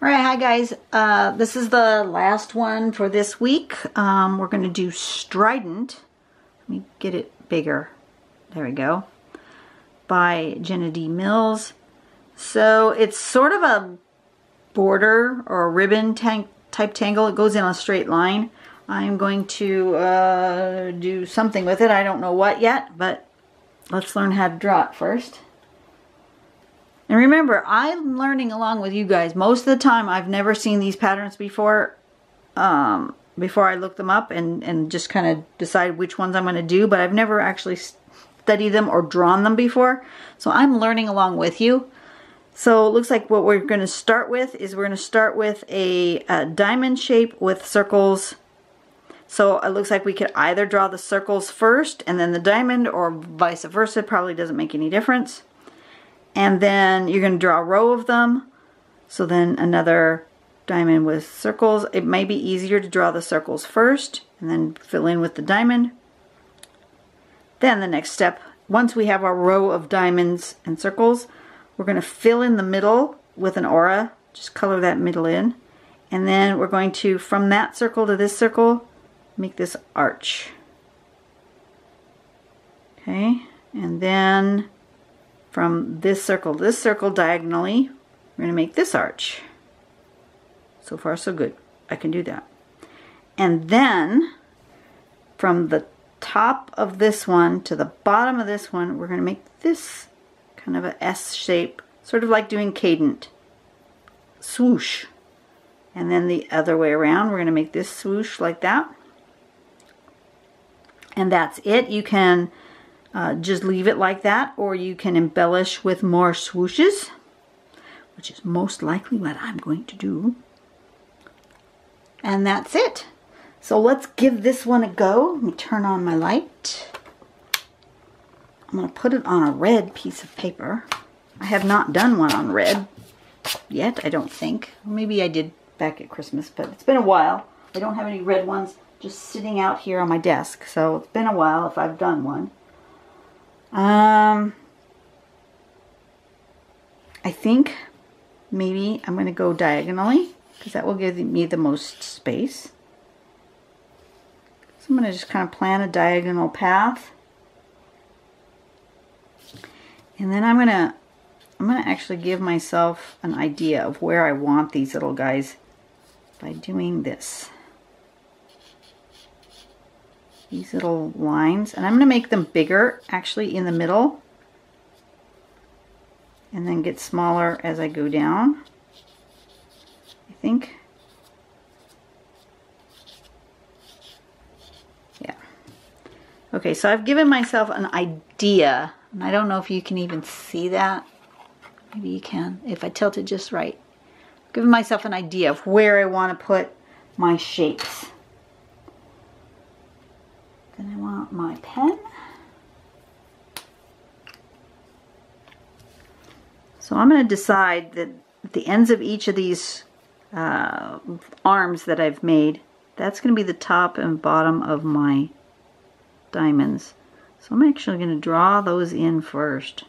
Alright, hi guys. This is the last one for this week. We're going to do Strident. Let me get it bigger. There we go. By Jenna D. Mills. So it's sort of a border or a ribbon type tangle. It goes in a straight line. I'm going to do something with it. I don't know what yet, but let's learn how to draw it first. And remember, I'm learning along with you guys. Most of the time, I've never seen these patterns before I look them up and just kind of decide which ones I'm going to do. But I've never actually studied them or drawn them before. So I'm learning along with you. So it looks like what we're going to start with is we're going to start with a diamond shape with circles. So it looks like we could either draw the circles first and then the diamond, or vice versa. It probably doesn't make any difference. And then you're going to draw a row of them. So then another diamond with circles. It may be easier to draw the circles first and then fill in with the diamond. Then the next step, once we have our row of diamonds and circles, we're going to fill in the middle with an aura. Just color that middle in. And then we're going to, from that circle to this circle, make this arch. Okay, and then from this circle to this circle diagonally, we're going to make this arch. So far so good. I can do that. And then from the top of this one to the bottom of this one, we're going to make this kind of a S shape, sort of like doing cadent. Swoosh. And then the other way around, we're going to make this swoosh like that. And that's it. You can just leave it like that, or you can embellish with more swooshes, which is most likely what I'm going to do. And that's it. So let's give this one a go. Let me turn on my light. I'm going to put it on a red piece of paper. I have not done one on red yet, I don't think. Maybe I did back at Christmas, but it's been a while. I don't have any red ones just sitting out here on my desk, so it's been a while if I've done one. I think maybe I'm going to go diagonally, because that will give me the most space. So I'm going to just kind of plan a diagonal path. And then I'm going to actually give myself an idea of where I want these little guys by doing this. These little lines, and I'm going to make them bigger actually in the middle and then get smaller as I go down, I think. Yeah. Okay, so I've given myself an idea, and I don't know if you can even see that. Maybe you can if I tilt it just right. I've given myself an idea of where I want to put my shapes. Then I want my pen. So I'm going to decide that at the ends of each of these arms that I've made, that's going to be the top and bottom of my diamonds. So I'm actually going to draw those in first.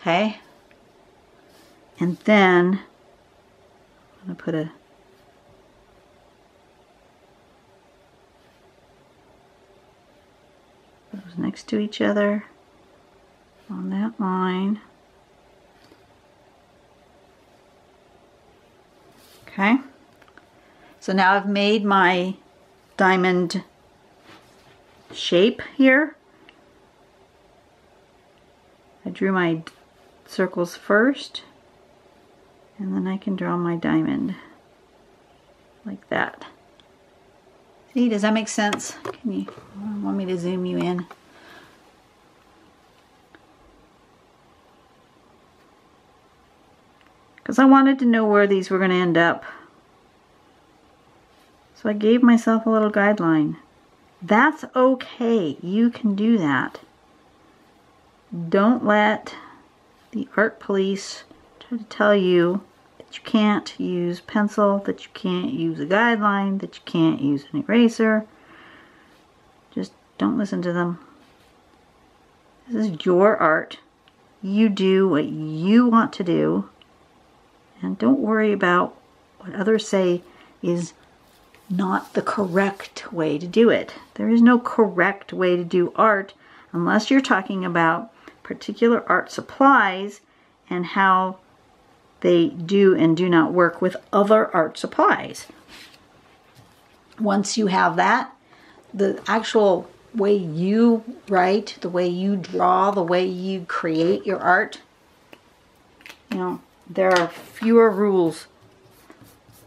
Okay, and then I'm going to put those next to each other on that line. Okay, so now I've made my diamond shape here. I drew my circles first, and then I can draw my diamond like that. See, does that make sense? Can you want me to zoom you in? Because I wanted to know where these were going to end up. So I gave myself a little guideline. That's okay. You can do that. Don't let the art police try to tell you that you can't use pencil, that you can't use a guideline, that you can't use an eraser. Just don't listen to them. This is your art. You do what you want to do, and don't worry about what others say is not the correct way to do it. There is no correct way to do art unless you're talking about particular art supplies and how they do and do not work with other art supplies. Once you have that, the actual way you write, the way you draw, the way you create your art, you know, there are fewer rules.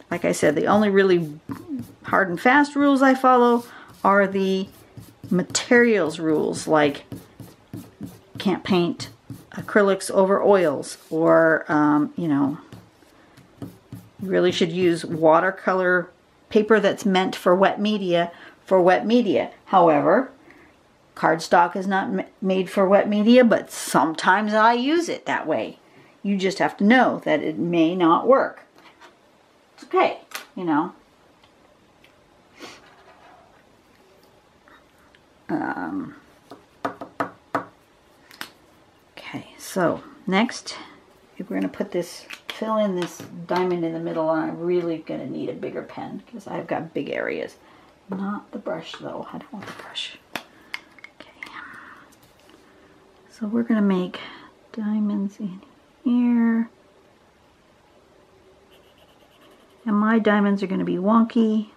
Like I said, the only really hard and fast rules I follow are the materials rules, like can't paint acrylics over oils, or you know, you really should use watercolor paper that's meant for wet media for wet media. However, cardstock is not made for wet media, but sometimes I use it that way. You just have to know that it may not work. It's okay, you know. Okay, so next we're going to put this, fill in this diamond in the middle, and I'm really going to need a bigger pen because I've got big areas. Not the brush though, I don't want the brush. Okay, so we're going to make diamonds in here. And my diamonds are going to be wonky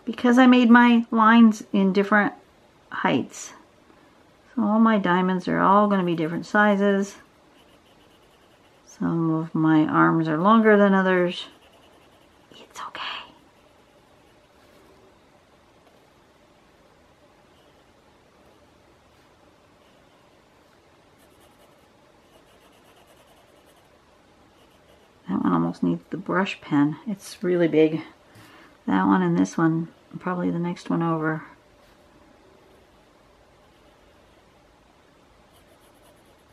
because I made my lines in different heights. So all my diamonds are all going to be different sizes. Some of my arms are longer than others. It's okay. That one almost needs the brush pen. It's really big. That one and this one, probably the next one over.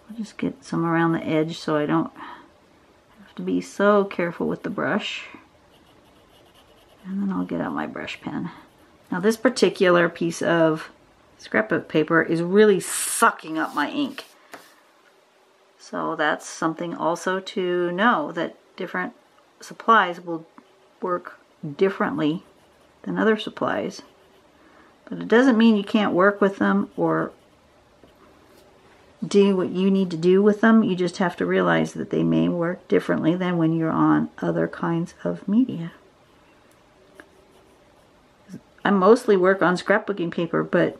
I'll just get some around the edge so I don't have to be so careful with the brush. And then I'll get out my brush pen. Now this particular piece of scrapbook paper is really sucking up my ink. So that's something also to know, that different supplies will work differently than other supplies. But it doesn't mean you can't work with them or do what you need to do with them. You just have to realize that they may work differently than when you're on other kinds of media. I mostly work on scrapbooking paper, but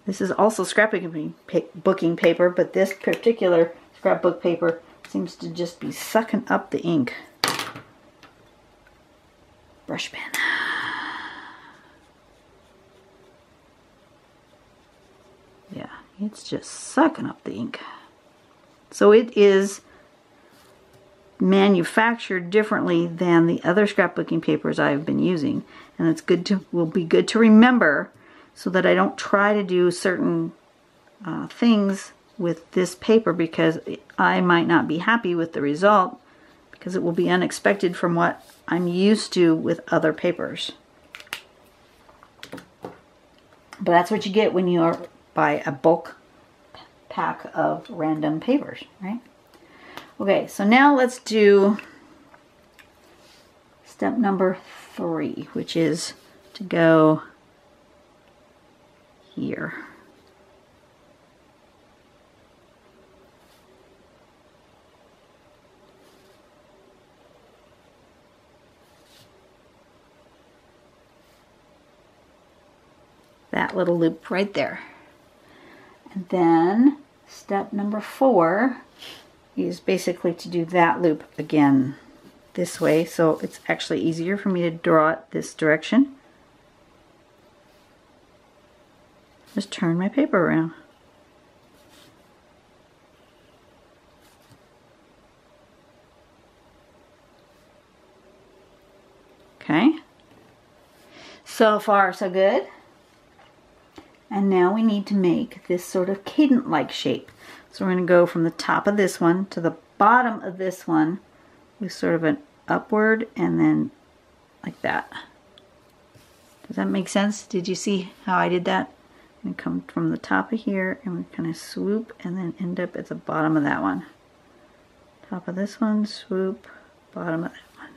this is also scrapbooking paper, but this particular scrapbook paper seems to just be sucking up the ink. Brush pen. Yeah, it's just sucking up the ink. So it is manufactured differently than the other scrapbooking papers I've been using, and it's will be good to remember so that I don't try to do certain things with this paper because I might not be happy with the result because it will be unexpected from what I'm used to with other papers. But that's what you get when you buy a bulk pack of random papers, right? Okay, so now let's do step number 3, which is to go here. That little loop right there. And then step number 4 is basically to do that loop again this way, so it's actually easier for me to draw it this direction. Just turn my paper around. Okay, so far so good. And now we need to make this sort of cadent-like shape. So we're going to go from the top of this one to the bottom of this one with sort of an upward and then like that. Does that make sense? Did you see how I did that? I'm going to come from the top of here and we kind of swoop and then end up at the bottom of that one. Top of this one, swoop, bottom of that one.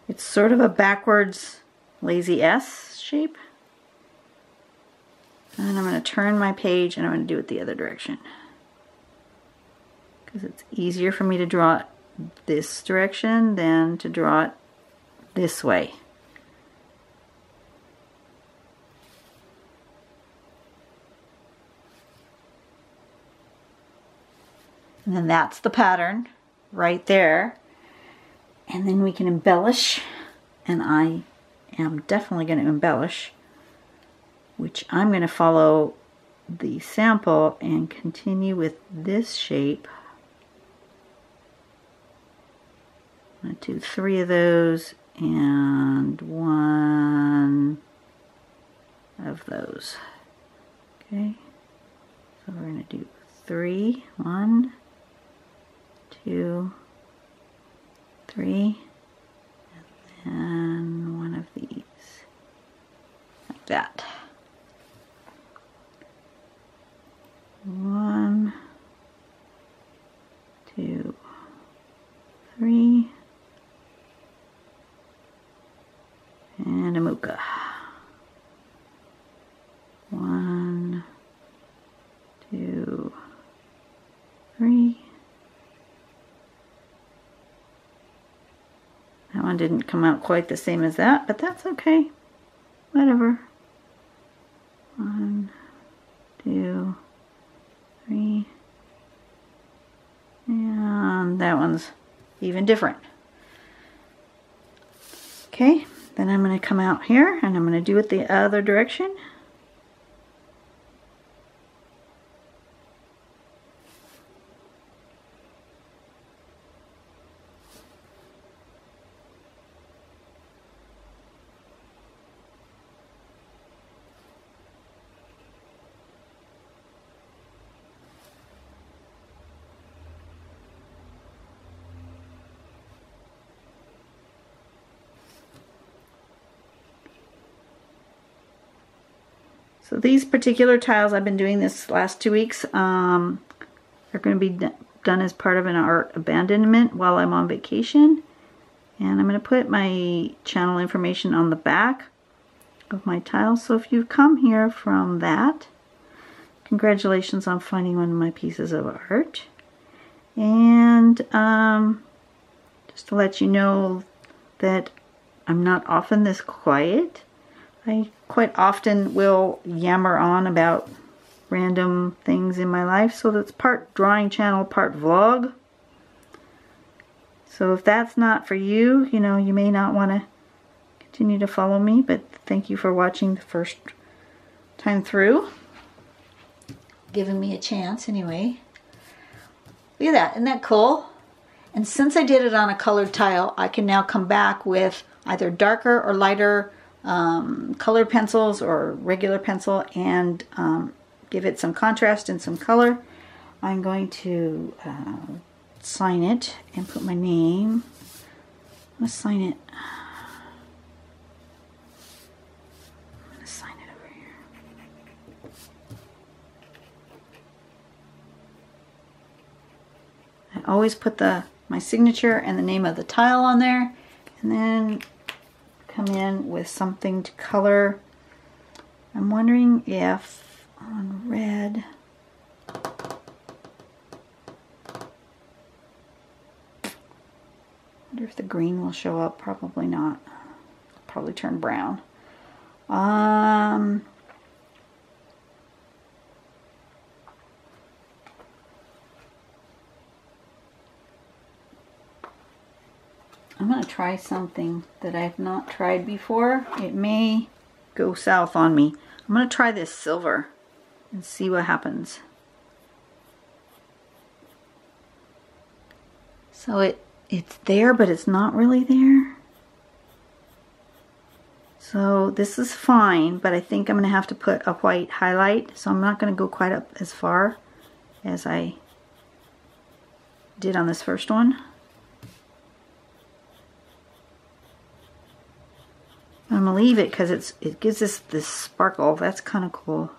It's sort of a backwards lazy S shape. And I'm going to turn my page and I'm going to do it the other direction. Because it's easier for me to draw it this direction than to draw it this way. And then that's the pattern right there. And then we can embellish, and I am definitely going to embellish, which I'm going to follow the sample and continue with this shape. I'm going to do 3 of those and 1 of those. Okay, so we're going to do 3, 1, 2, 3, and then 1 of these, like that. 1, 2, 3, and a mocha. 1, 2, 3. That one didn't come out quite the same as that, but that's okay. Whatever. 1, 2, 3. And that one's even different. Okay, then I'm going to come out here and I'm going to do it the other direction. So these particular tiles, I've been doing this last 2 weeks, are going to be done as part of an art abandonment while I'm on vacation. And I'm going to put my channel information on the back of my tiles. So if you've come here from that, congratulations on finding one of my pieces of art. And just to let you know that I'm not often this quiet. I quite often will yammer on about random things in my life, so that's part drawing channel, part vlog. So if that's not for you, you know, you may not want to continue to follow me, but thank you for watching the first time through. Giving me a chance anyway. Look at that, isn't that cool? And since I did it on a colored tile, I can now come back with either darker or lighter colored pencils or regular pencil and give it some contrast and some color. I'm going to sign it and put my name. I'm going to sign it. I'm going to sign it over here. I always put my signature and the name of the tile on there, and then come in with something to color. I'm wondering if on red, I wonder if the green will show up. Probably not. It'll probably turn brown. I'm going to try something that I've not tried before. It may go south on me. I'm going to try this silver and see what happens. So it's there, but it's not really there. So this is fine, but I think I'm going to have to put a white highlight. So I'm not going to go quite up as far as I did on this first one. I'm gonna leave it because it gives us this sparkle. That's kind of cool.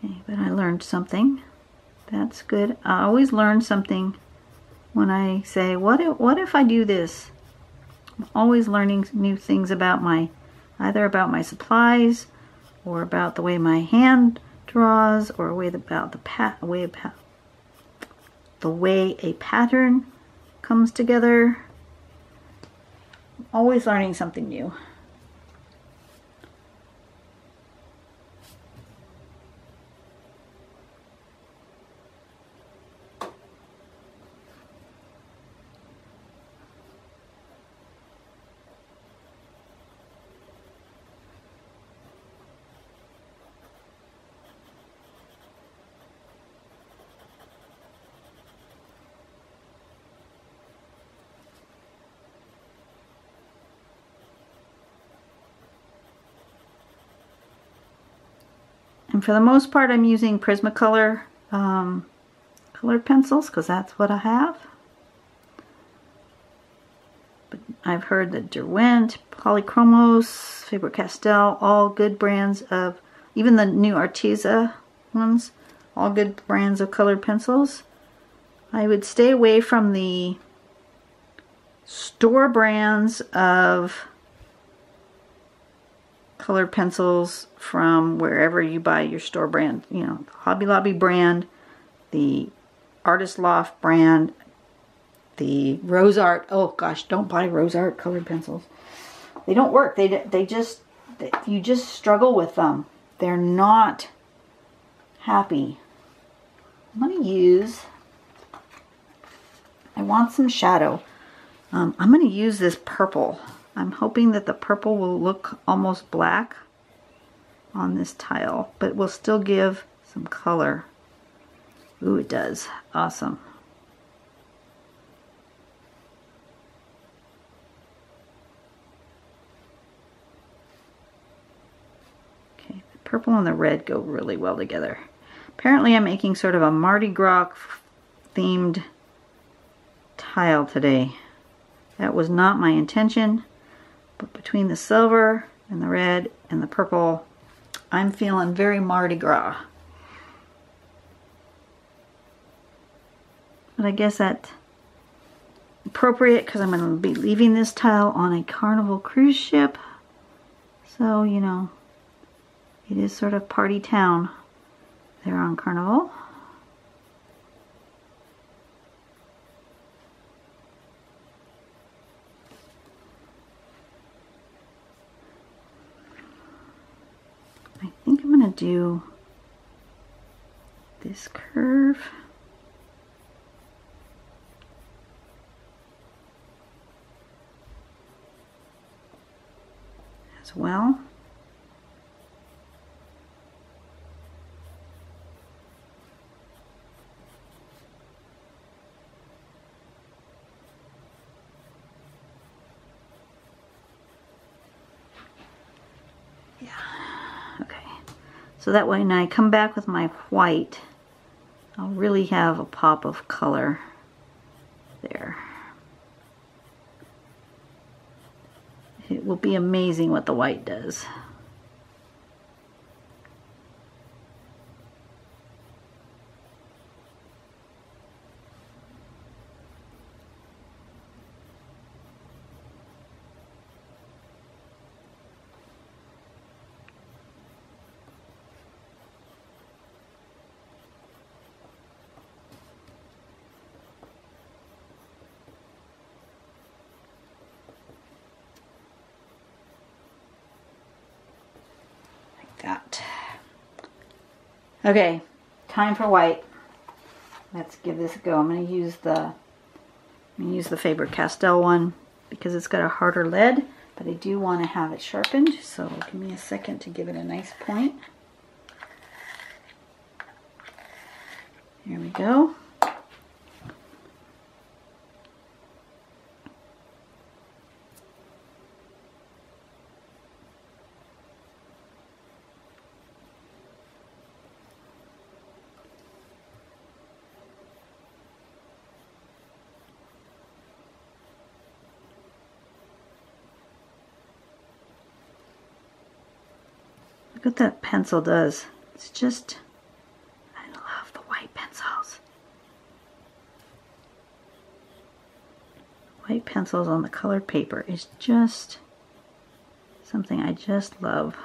Okay, but I learned something. That's good. I always learn something when I say, what if I do this? I'm always learning new things about either about my supplies, or about the way my hand draws, or about the way a pattern comes together. I'm always learning something new. And for the most part, I'm using Prismacolor colored pencils because that's what I have. But I've heard that Derwent, Polychromos, Faber Castell, all good brands of, even the new Artists ones, all good brands of colored pencils. I would stay away from the store brands of colored pencils from wherever you buy your store brand. You know, Hobby Lobby brand, the Artists Loft brand, the Rose Art. Oh gosh, don't buy Rose Art colored pencils. They don't work. You just struggle with them. They're not happy. I'm going to use, I want some shadow. I'm going to use this purple. I'm hoping that the purple will look almost black on this tile, but will still give some color. Ooh, it does. Awesome. Okay, the purple and the red go really well together. Apparently I'm making sort of a Mardi Gras themed tile today. That was not my intention. But between the silver and the red and the purple, I'm feeling very Mardi Gras. But I guess that's appropriate because I'm going to be leaving this tile on a Carnival cruise ship. So, you know, it is sort of party town there on Carnival. I think I'm going to do this curve. As well. Yeah. Okay. So that way when I come back with my white, I'll really have a pop of color there. It will be amazing what the white does. That. Okay, time for white. Let's give this a go. I'm going to use the Faber Castell one because it's got a harder lead, but I do want to have it sharpened, so give me a second to give it a nice point. There we go. Look what that pencil does. It's just, I love the white pencils. White pencils on the colored paper is just something I just love.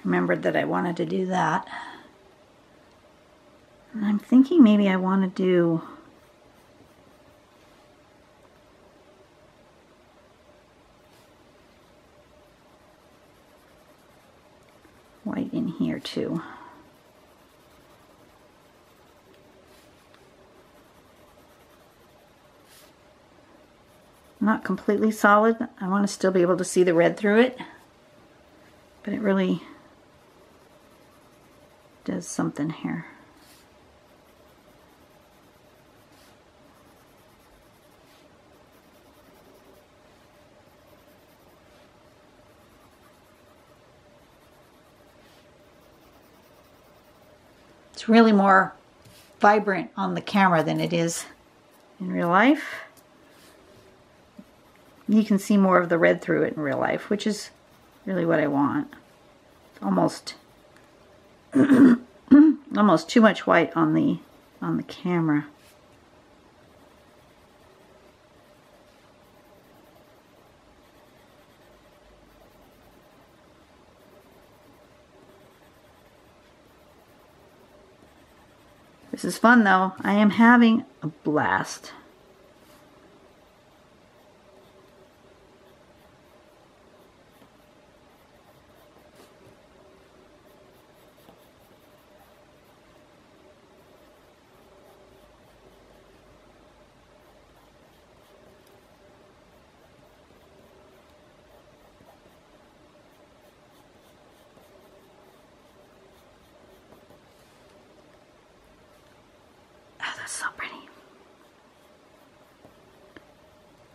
Remembered that I wanted to do that. And I'm thinking maybe I want to do white in here too. Not completely solid. I want to still be able to see the red through it, but it really does something here. It's really more vibrant on the camera than it is in real life. You can see more of the red through it in real life, which is really what I want. It's almost almost too much white on the camera. This is fun though. I am having a blast. So pretty.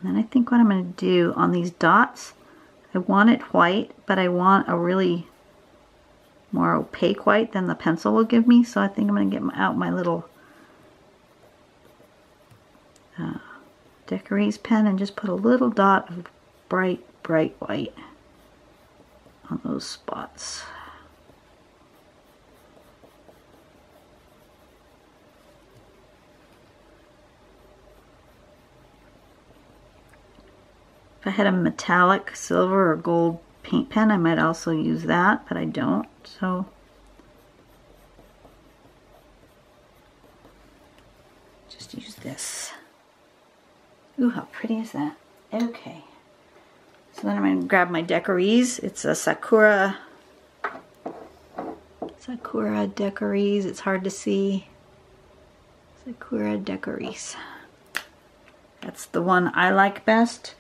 And then I think what I'm going to do on these dots, I want it white, but I want a really more opaque white than the pencil will give me. So I think I'm going to get out my little Decorese pen and just put a little dot of bright, bright white on those spots. If I had a metallic silver or gold paint pen, I might also use that, but I don't, so just use this. Ooh, how pretty is that? Okay. So then I'm going to grab my Decorese. It's a Sakura Decorese. It's hard to see. Sakura Decorese. That's the one I like best.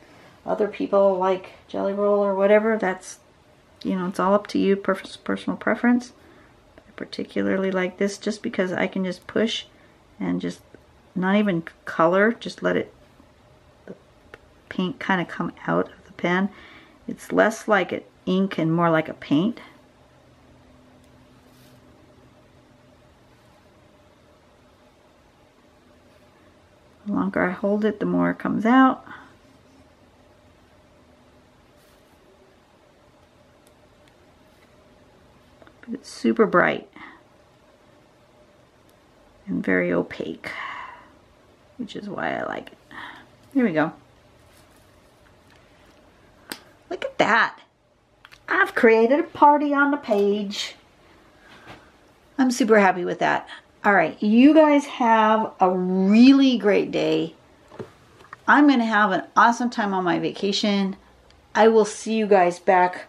Other people like Jelly Roll or whatever. That's, you know, it's all up to you, personal preference. I particularly like this just because I can just push and just not even color, just let it, the paint kind of come out of the pen. It's less like an ink and more like a paint. The longer I hold it, the more it comes out. But it's super bright and very opaque, which is why I like it. Here we go. Look at that. I've created a party on the page. I'm super happy with that. All right, you guys have a really great day. I'm going to have an awesome time on my vacation. I will see you guys back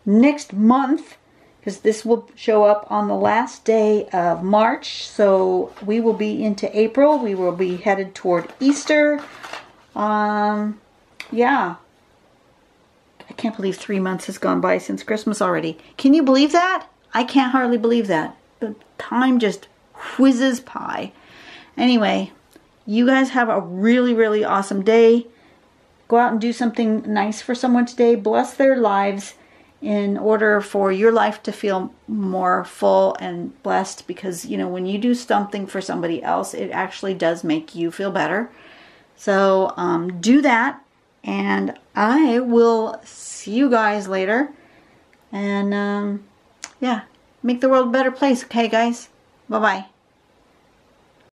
next month, because this will show up on the last day of March. So we will be into April. We will be headed toward Easter. Yeah. I can't believe 3 months has gone by since Christmas already. Can you believe that? I can't hardly believe that. The time just whizzes by. Anyway, you guys have a really, really awesome day. Go out and do something nice for someone today. Bless their lives in order for your life to feel more full and blessed, because, you know, when you do something for somebody else, it actually does make you feel better. So do that, and I will see you guys later. And yeah, make the world a better place, okay, guys? Bye-bye.